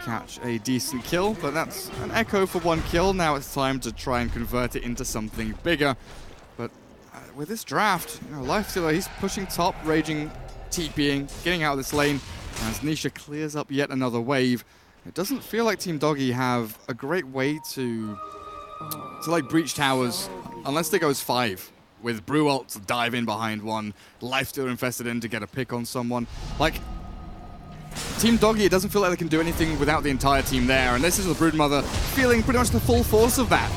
Catch a decent kill, but that's an Echo for 1 kill. Now it's time to try and convert it into something bigger. But with this draft, Lifestealer, he's pushing top, raging, TPing, getting out of this lane. As Nisha clears up yet another wave, it doesn't feel like Team Doggie have a great way to like breach towers unless they go as 5. With Brew ult to dive in behind one, Lifestealer infested in to get a pick on someone. Like, Team Doggie, it doesn't feel like they can do anything without the entire team there, and this is the Broodmother feeling pretty much the full force of that.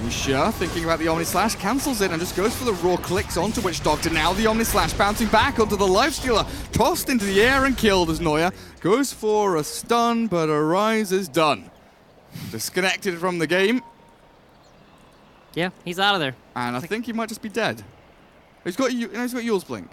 Nisha, thinking about the Omni Slash, cancels it and just goes for the raw clicks onto Witch Doctor. Now the Omni Slash bouncing back onto the Lifestealer, tossed into the air and killed as Neuer goes for a stun, but Arise is done. Disconnected from the game, Yeah, he's out of there. and I think he might just be dead. He's got Yule's blink.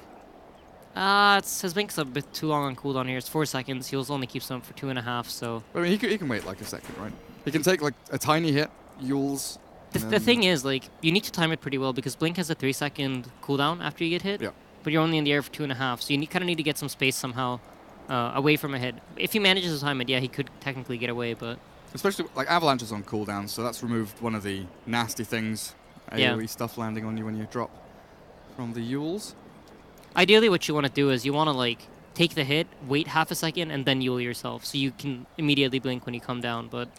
His blink's a bit too long on cooldown here. It's 4 seconds. He'll only keeps them for 2.5, so... I mean, he can wait like a second, right? He can take like a tiny hit, Yule's. The thing is, like, you need to time it pretty well because Blink has a 3-second cooldown after you get hit. Yeah. But you're only in the air for 2.5, so you kind of need to get some space somehow away from a hit. If he manages to time it, yeah, he could technically get away, but... Especially, like, Avalanche is on cooldown, so that's removed one of the nasty things. Yeah. AoE stuff landing on you when you drop from the Yules. Ideally, what you want to do is you want to, like, take the hit, wait half a second, and then Yule yourself, so you can immediately blink when you come down, but...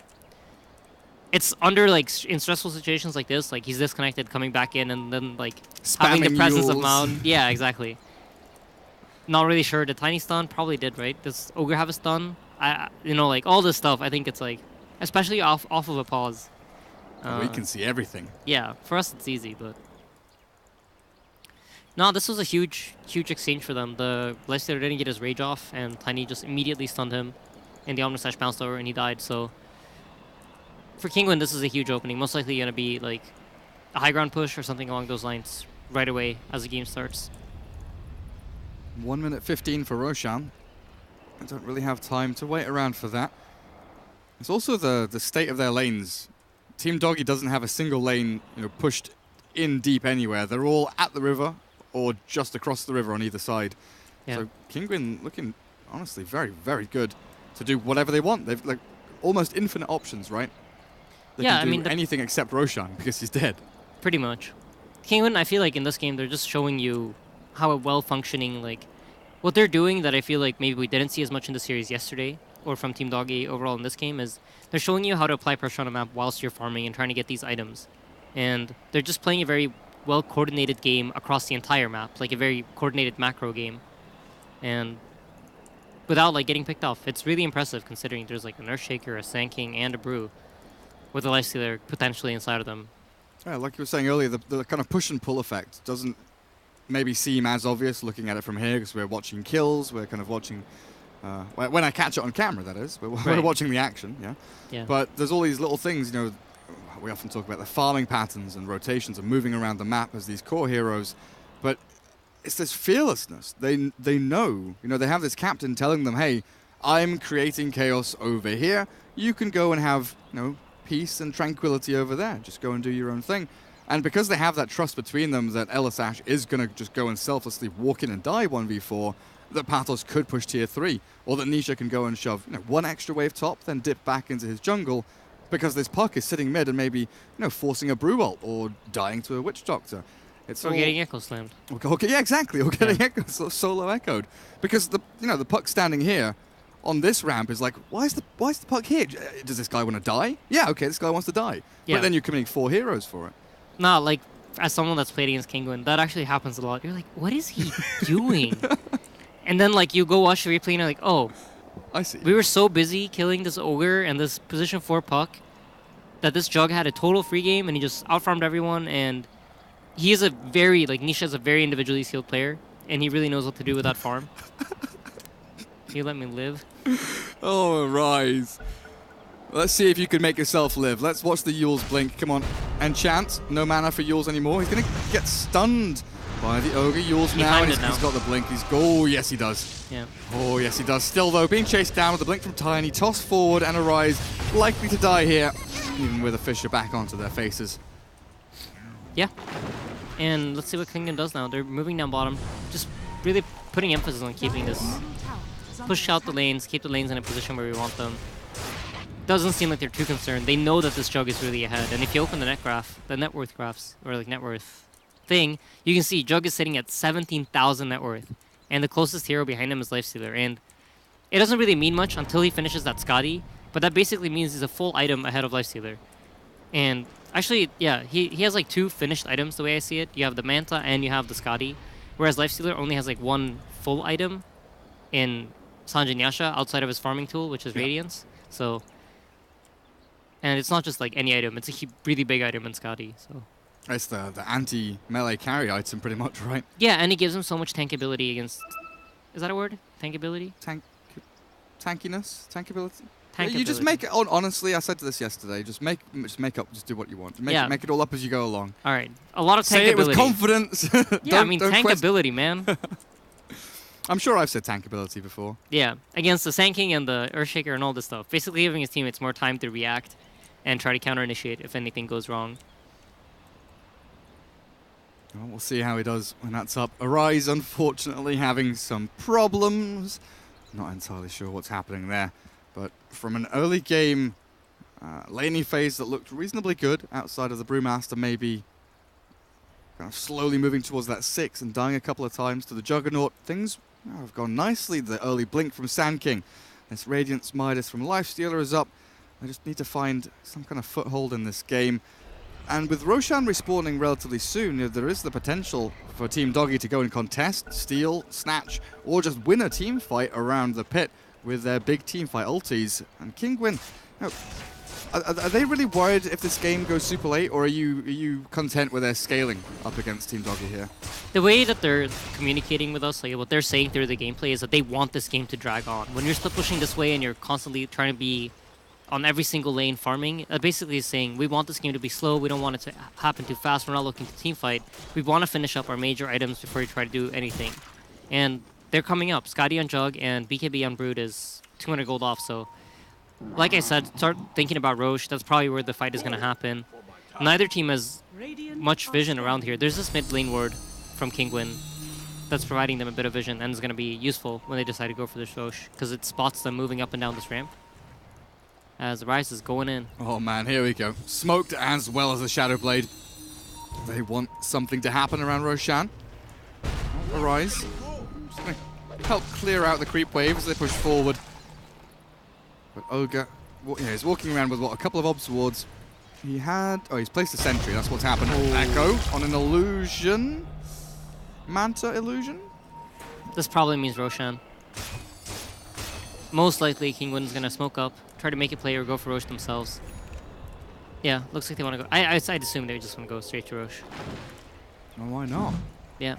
It's under, like, in stressful situations like this, like, he's disconnected, coming back in, and then, like, having the Spamming presence of Yules. Mound. Yeah, exactly. Not really sure. The Tiny stun probably did, right? Does Ogre have a stun? Like, all this stuff, I think it's, like, especially off of a pause. We can see everything. Yeah, for us it's easy, but... No, this was a huge, huge exchange for them. The Lifestealer didn't get his rage off, and Tiny just immediately stunned him, and the Omni Slash bounced over, and he died, so... For Kinguin, this is a huge opening. Most likely going to be, like, a high ground push or something along those lines right away as the game starts. 1 minute 15 for Roshan. I don't really have time to wait around for that. It's also the state of their lanes. Team Doggie doesn't have a single lane, pushed in deep anywhere. They're all at the river or just across the river on either side. Yeah. So Kinguin looking honestly very, very good to do whatever they want. They've like almost infinite options, right? They Yeah, can I mean, do anything except Roshan because he's dead. Pretty much. Kinguin, I feel like in this game, they're just showing you how a well-functioning, like... What they're doing that I feel like maybe we didn't see as much in the series yesterday, or from Team Doggie overall in this game, is they're showing you how to apply pressure on a map whilst you're farming and trying to get these items. And they're just playing a very well-coordinated game across the entire map, like a very coordinated macro game. And without, like, getting picked off. It's really impressive considering there's, like, an Earthshaker, a Sand King, and a Brew with a Lifestealer potentially inside of them. Yeah, like you were saying earlier, the kind of push and pull effect doesn't maybe seem as obvious looking at it from here because we're watching kills, we're kind of watching, when I catch it on camera, that is, we're Right. watching the action, yeah? Yeah. But there's all these little things, we often talk about the farming patterns and rotations and moving around the map as these core heroes, but it's this fearlessness. They know, they have this captain telling them, hey, I'm creating chaos over here, you can go and have, peace and tranquility over there. Just go and do your own thing. And because they have that trust between them that Elisash is going to just go and selflessly walk in and die 1v4, that Pathos could push tier 3, or that Nisha can go and shove one extra wave top, then dip back into his jungle, because this Puck is sitting mid and maybe forcing a Brew ult or dying to a Witch Doctor. It's Or all getting Echo Slammed. Okay, yeah, exactly. Or getting solo echoed. Because the Puck standing here on this ramp is like, why is the Puck here? Does this guy want to die? Yeah, okay, this guy wants to die. Yeah. But then you're committing 4 heroes for it. No, like, as someone that's played against Kinguin, that actually happens a lot. You're like, what is he doing? And then, like, you go watch the replay and you're like, oh, I see. we were so busy killing this Ogre and this position 4 Puck that this Jug had a total free game and he just outfarmed everyone and he is a very, like, Nisha is a very individually skilled player, and he really knows what to do with that farm. You let me live. Oh, Rise. Let's see if you can make yourself live. Let's watch the Yules blink. Come on. Enchant. No mana for Yules anymore. He's going to get stunned by the Ogre. Yules now. And he's got the blink. Oh, yes, he does. Yeah. Oh, yes, he does. Still, though, being chased down with the blink from Tiny. Toss forward and Arise. Likely to die here, even with a Fisher back onto their faces. Yeah. And let's see what Kinguin does now. They're moving down bottom. Just really putting emphasis on keeping this. Push out the lanes. Keep the lanes in a position where we want them. Doesn't seem like they're too concerned. They know that this Jug is really ahead. And if you open the net graph, the net worth graphs, or like net worth thing, you can see Jug is sitting at 17,000 net worth. And the closest hero behind him is Lifestealer. And it doesn't really mean much until he finishes that Scotty, but that basically means he's a full item ahead of Lifestealer. And actually, yeah, he has like 2 finished items the way I see it. You have the Manta and you have the Scotty, whereas Lifestealer only has like 1 full item in Sanjin Yasha outside of his farming tool, which is Radiance. So... And it's not just like any item, it's a really big item in Scotty, so... It's the anti-melee carry item, pretty much, right? Yeah, and it gives him so much tankability against... Is that a word? Tankability? Tankiness? Tankability? Tankability. You just make it... honestly, I said this yesterday, just make up, just do what you want. Make it all up as you go along. Alright, a lot of tankability. Say it with confidence! Yeah, I mean, tankability, man. I'm sure I've said tankability before. Yeah, against the Sand King and the Earthshaker and all this stuff. Basically giving his teammates more time to react and try to counter-initiate if anything goes wrong. Well, we'll see how he does when that's up. Arise, unfortunately, having some problems. Not entirely sure what's happening there. But from an early game laning phase that looked reasonably good outside of the Brewmaster maybe kind of slowly moving towards that 6 and dying a couple of times to the Juggernaut, things have gone nicely. The early blink from Sand King. This Radiance Midas from Lifestealer is up. I just need to find some kind of foothold in this game. And with Roshan respawning relatively soon, there is the potential for Team Doggie to go and contest, steal, snatch, or just win a team fight around the pit with their big team fight ultis. And Kinguin, are they really worried if this game goes super late, or are you content with their scaling up against Team Doggie here? The way that they're communicating with us, like what they're saying through the gameplay, is that they want this game to drag on. When you're split pushing this way and you're constantly trying to be on every single lane farming, basically is saying we want this game to be slow, we don't want it to happen too fast, we're not looking to team fight, we want to finish up our major items before you try to do anything. And they're coming up. Scotty on Jug and BKB on Brood is 200 gold off, so like I said, start thinking about Roche. That's probably where the fight is going to happen. Neither team has much vision around here. There's this mid lane ward from Kinguin that's providing them a bit of vision and is going to be useful when they decide to go for this Roche, because it spots them moving up and down this ramp as the Rise is going in. Oh man, here we go. Smoked as well as the Shadow Blade. They want something to happen around Roshan. Arise. Just going to help clear out the creep wave as they push forward. But Ogre, yeah, he's walking around with a couple of obs wards. He's placed a sentry, that's what's happened. Echo on an illusion. Manta illusion? This probably means Roshan. Most likely Kinguin's gonna smoke up, try to make a play or go for Roche themselves. Yeah, looks like they want to go. I'd assume they just want to go straight to Roche. Well, why not? Yeah.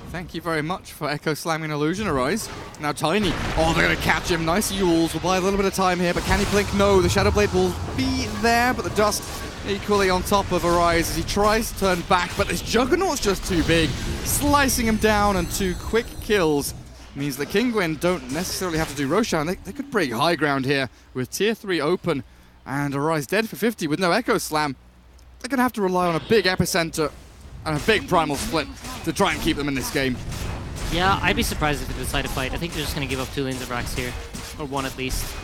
Thank you very much for Echo slamming Illusion, Arise. Now Tiny. Oh, they're going to catch him. Nice Yules. Will buy a little bit of time here, but can he blink? No, the Shadow Blade will be there, but the dust equally on top of Arise as he tries to turn back, but this Juggernaut's just too big. Slicing him down, and 2 quick kills means the Kinguin don't necessarily have to do Roshan. They could break high ground here with tier 3 open, and Arise dead for 50 with no Echo Slam. They're going to have to rely on a big Epicenter and a big Primal Split to try and keep them in this game. Yeah, I'd be surprised if they decide to fight. I think they're just going to give up 2 lanes of Rax here. Or 1 at least.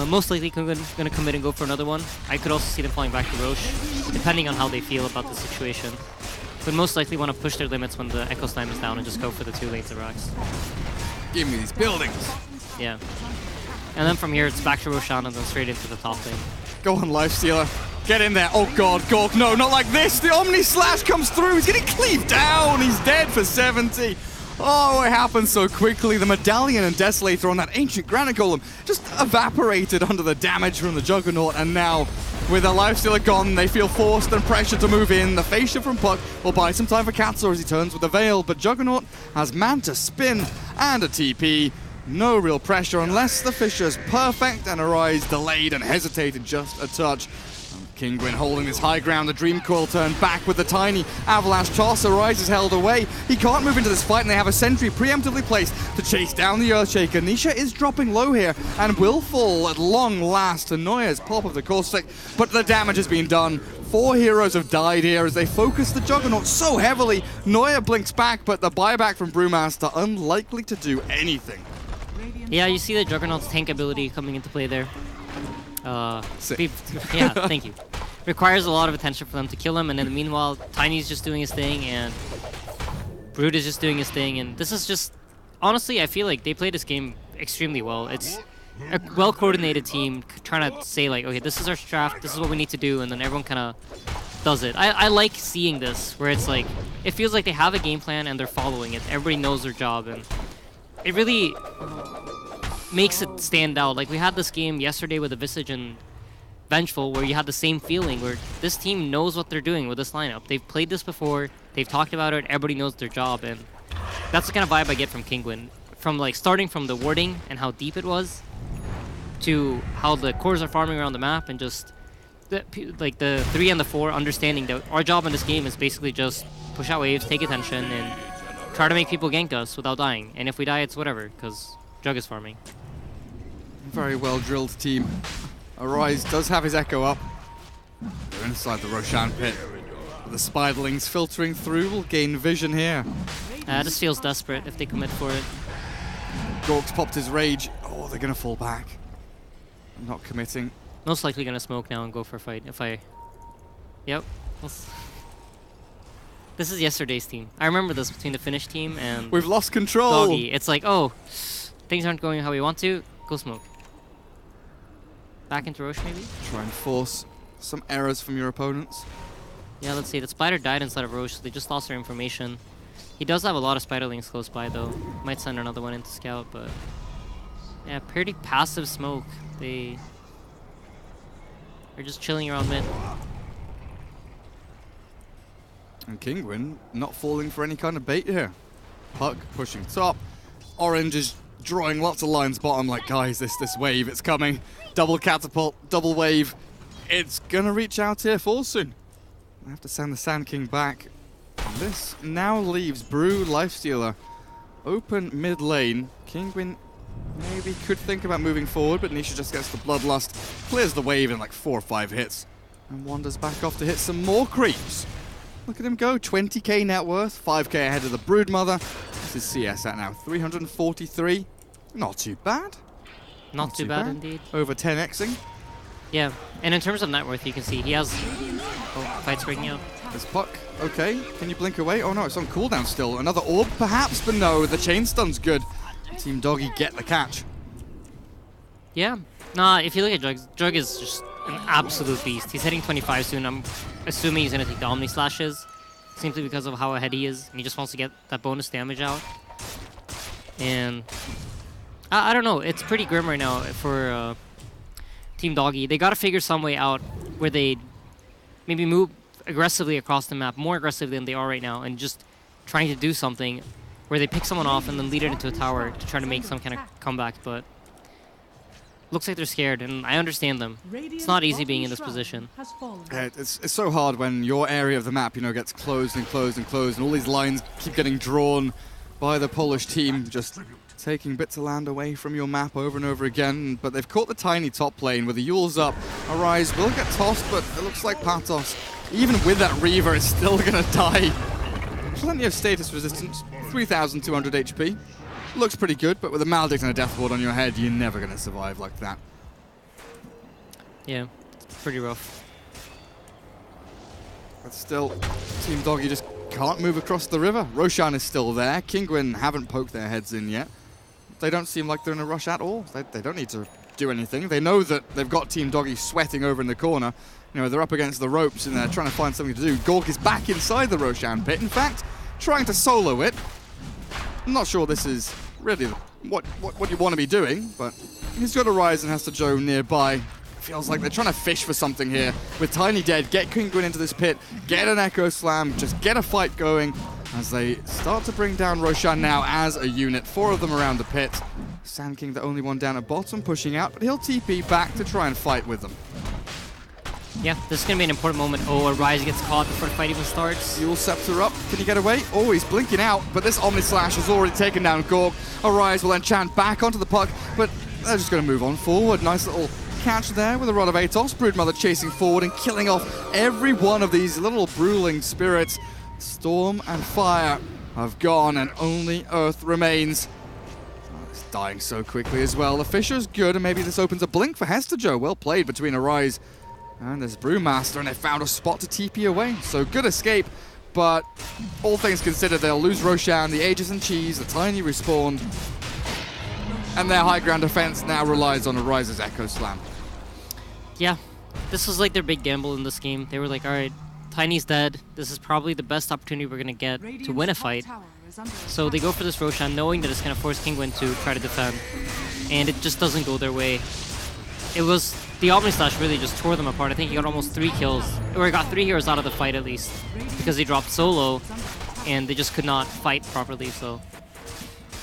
Most likely Kinguin's going to commit and go for another one. I could also see them falling back to Roche, depending on how they feel about the situation. But most likely want to push their limits when the Echo Slam is down and just go for the 2 lanes of Rax. Give me these buildings. Yeah. And then from here, it's back to Roshan and then straight into the top lane. Go on, Lifestealer. Get in there. Oh god, Gork, no, not like this. The Omni Slash comes through. He's getting cleaved down. He's dead for 70. Oh, it happened so quickly. The Medallion and Desolator on that ancient Granite Golem just evaporated under the damage from the Juggernaut, and now With their lifestealer gone, they feel forced and pressured to move in. The fascia from Puck will buy some time for Katsu as he turns with the Veil, but Juggernaut has Manta spin and a TP. No real pressure unless the Fisher's perfect and Arise delayed and hesitated just a touch. Kinguin holding this high ground, the Dream Coil turned back with the tiny Avalanche toss. Arise is held away. He can't move into this fight, and they have a sentry preemptively placed to chase down the Earthshaker. Nisha is dropping low here and will fall at long last to Neuer's pop of the caustic, but the damage has been done. 4 heroes have died here as they focus the Juggernaut so heavily. Neuer blinks back, but the buyback from Brewmaster unlikely to do anything. Yeah, you see the Juggernaut's tank ability coming into play there. Sick. Yeah, thank you. Requires a lot of attention for them to kill him, and then meanwhile, Tiny's just doing his thing, and Brood is just doing his thing, and this is just... Honestly, I feel like they play this game extremely well. It's a well-coordinated team trying to say, like, okay, this is our draft, this is what we need to do, and then everyone kind of does it. I like seeing this, where it's like, it feels like they have a game plan and they're following it. Everybody knows their job, and it really makes it stand out. Like, we had this game yesterday with the Visage and Vengeful where you had the same feeling where this team knows what they're doing with this lineup. They've played this before, they've talked about it, everybody knows their job, and that's the kind of vibe I get from Kinguin. From like starting from the warding and how deep it was to how the cores are farming around the map, and just like the 3 and the 4 understanding that our job in this game is basically just push out waves, take attention, and try to make people gank us without dying. And if we die, it's whatever, because Jug is farming. Very well drilled team. Arise does have his Echo up. They're inside the Roshan pit. The Spiderlings filtering through will gain vision here. This feels desperate if they commit for it. Gork's popped his rage. Oh, they're going to fall back. Not committing. Most likely going to smoke now and go for a fight if I... Yep. This is yesterday's team. I remember this between the Finnish team and... We've lost control! Doggie. It's like, oh, things aren't going how we want to. Go smoke. Back into Roche, maybe? Try and force some errors from your opponents. Yeah, let's see. The Spider died inside of Roche, so they just lost their information. He does have a lot of Spiderlings close by, though. Might send another one in to scout, but... Yeah, pretty passive smoke. They are just chilling around mid. And Kinguin not falling for any kind of bait here. Puck pushing top. Orange is drawing lots of lines bottom, like, guys, this wave, it's coming. Double catapult, double wave. It's gonna reach out here full soon. I have to send the Sand King back. And this now leaves Brew Lifestealer open mid lane. Kinguin maybe could think about moving forward, but Nisha just gets the Bloodlust, clears the wave in like 4 or 5 hits, and wanders back off to hit some more creeps. Look at him go, 20k net worth, 5k ahead of the Broodmother. This is CS at now 343. Not too bad. Not too bad indeed. Over 10xing. Yeah, and in terms of net worth, you can see he has... Oh, fight's breaking out. This Puck, okay. Can you blink away? Oh no, it's on cooldown still. Another orb perhaps, but no, the chain stun's good. Team Doggie get the catch. Yeah. Nah, if you look at Jug is just an absolute beast. He's hitting 25 soon. I'm assuming he's going to take the Omni Slashes, simply because of how ahead he is, and he just wants to get that bonus damage out. And I don't know, it's pretty grim right now for Team Doggie. They got to figure some way out where they maybe move aggressively across the map, more aggressively than they are right now, and just trying to do something where they pick someone off and then lead it into a tower to try to make some kind of comeback. But looks like they're scared, and I understand them. It's not easy being in this position. Yeah, it's so hard when your area of the map, you know, gets closed and closed and closed, and all these lines keep getting drawn by the Polish team, just taking bits of land away from your map over and over again. But they've caught the tiny top lane with the Yule's up. Arise will get tossed, but it looks like Patos, even with that Reaver, is still gonna die. Plenty of status resistance, 3,200 HP. Looks pretty good, but with a Maledict and a Death Ward on your head, you're never gonna survive like that. Yeah, it's pretty rough. But still, Team Doggie just can't move across the river. Roshan is still there. Kinguin haven't poked their heads in yet. They don't seem like they're in a rush at all. They don't need to do anything. They know that they've got Team Doggie sweating over in the corner. You know, they're up against the ropes and they're trying to find something to do. Gork is back inside the Roshan pit. In fact, trying to solo it. I'm not sure this is really what you want to be doing, but he's got to rise and has to Joe nearby. feels like they're trying to fish for something here. With Tiny dead, get Kinguin into this pit, get an Echo Slam, just get a fight going as they start to bring down Roshan now as a unit. 4 of them around the pit. Sand King, the only one down at bottom, pushing out, but he'll TP back to try and fight with them. Yeah, this is going to be an important moment. Oh, Arise gets caught before the fight even starts. Dual Scepter up. Can he get away? Oh, he's blinking out, but this Omni Slash has already taken down Gorg. Arise will enchant back onto the puck, but they're just going to move on forward. Nice little catch there with a Rod of Atos. Broodmother chasing forward and killing off every one of these little Bruling spirits. Storm and Fire have gone, and only Earth remains. Oh, it's dying so quickly as well. The Fisher's good, and maybe this opens a blink for Hester Joe. Well played between Arise and there's Brewmaster, and they found a spot to TP away. So good escape, but all things considered, they'll lose Roshan, the Aegis and Cheese, the Tiny respawned, and their high ground defense now relies on Arise's Echo Slam. Yeah, this was like their big gamble in this game. They were like, all right, Tiny's dead. This is probably the best opportunity we're going to get to win a fight. So they go for this Roshan, knowing that it's going to force Kinguin to try to defend, and it just doesn't go their way. It was the Omni Slash really just tore them apart. I think he got almost 3 kills, or he got 3 heroes out of the fight at least, because they dropped solo, and they just could not fight properly. So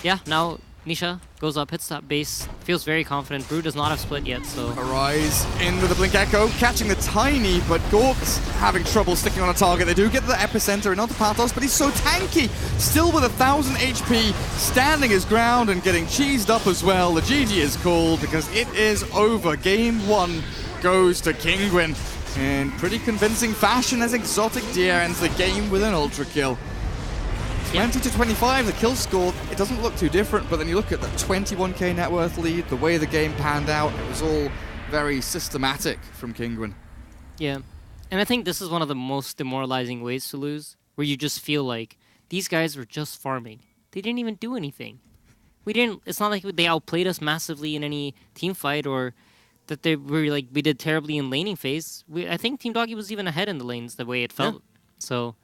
yeah, now Nisha goes up, hits that base, feels very confident. Brew does not have split yet, so... Arise in with the Blink Echo, catching the Tiny, but Gork's having trouble sticking on a target. They do get the epicenter and onto Pathos, but he's so tanky. Still with 1,000 HP, standing his ground and getting cheesed up as well. The GG is called because it is over. Game 1 goes to Kinguin in pretty convincing fashion as Exotic Deer ends the game with an ultra kill. 20 to 25, the kill score, it doesn't look too different, but then you look at the 21k net worth lead, the way the game panned out, it was all very systematic from Kinguin. Yeah, and I think this is one of the most demoralizing ways to lose, where you just feel like these guys were just farming. They didn't even do anything. It's not like they outplayed us massively in any team fight, or that they were like, we did terribly in laning phase. I think Team Doggie was even ahead in the lanes the way it felt. Yeah. So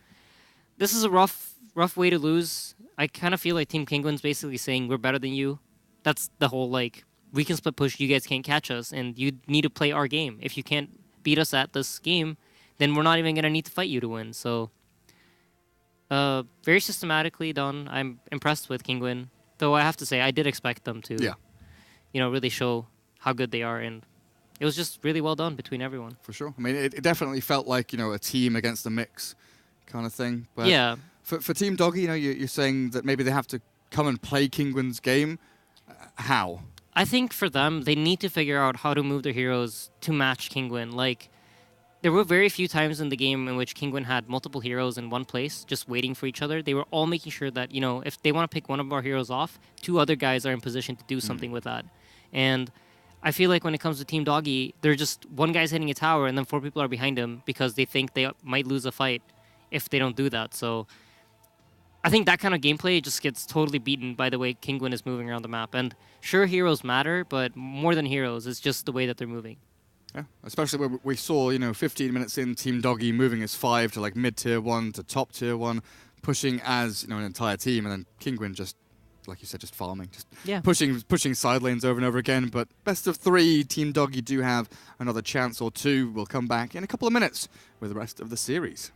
this is a rough way to lose. I kind of feel like Team Kinguin's basically saying we're better than you. That's the whole like, we can split push, you guys can't catch us, and you need to play our game. If you can't beat us at this game, then we're not even going to need to fight you to win. So very systematically done. I'm impressed with Kinguin, though I have to say I did expect them to really show how good they are, and it was just really well done between everyone. For sure. I mean, it definitely felt like, a team against a mix kind of thing. But yeah. For Team Doggie, you're saying that maybe they have to come and play Kinguin's game. How? I think for them, they need to figure out how to move their heroes to match Kinguin. Like, there were very few times in the game in which Kinguin had multiple heroes in one place, just waiting for each other. They were all making sure that, if they want to pick one of our heroes off, 2 other guys are in position to do something with that. And I feel like when it comes to Team Doggie, they're just, one guy's hitting a tower and then 4 people are behind him because they think they might lose a fight if they don't do that. So I think that kind of gameplay just gets totally beaten by the way Kinguin is moving around the map. And sure, heroes matter, but more than heroes, it's just the way that they're moving. Yeah, especially when we saw, 15 minutes in, Team Doggie moving as 5 to like mid-tier 1 to top tier 1, pushing as, an entire team, and then Kinguin just, like you said, just farming, just pushing side lanes over and over again. But best of 3, Team Doggie do have another chance or 2. We'll come back in a couple of minutes with the rest of the series.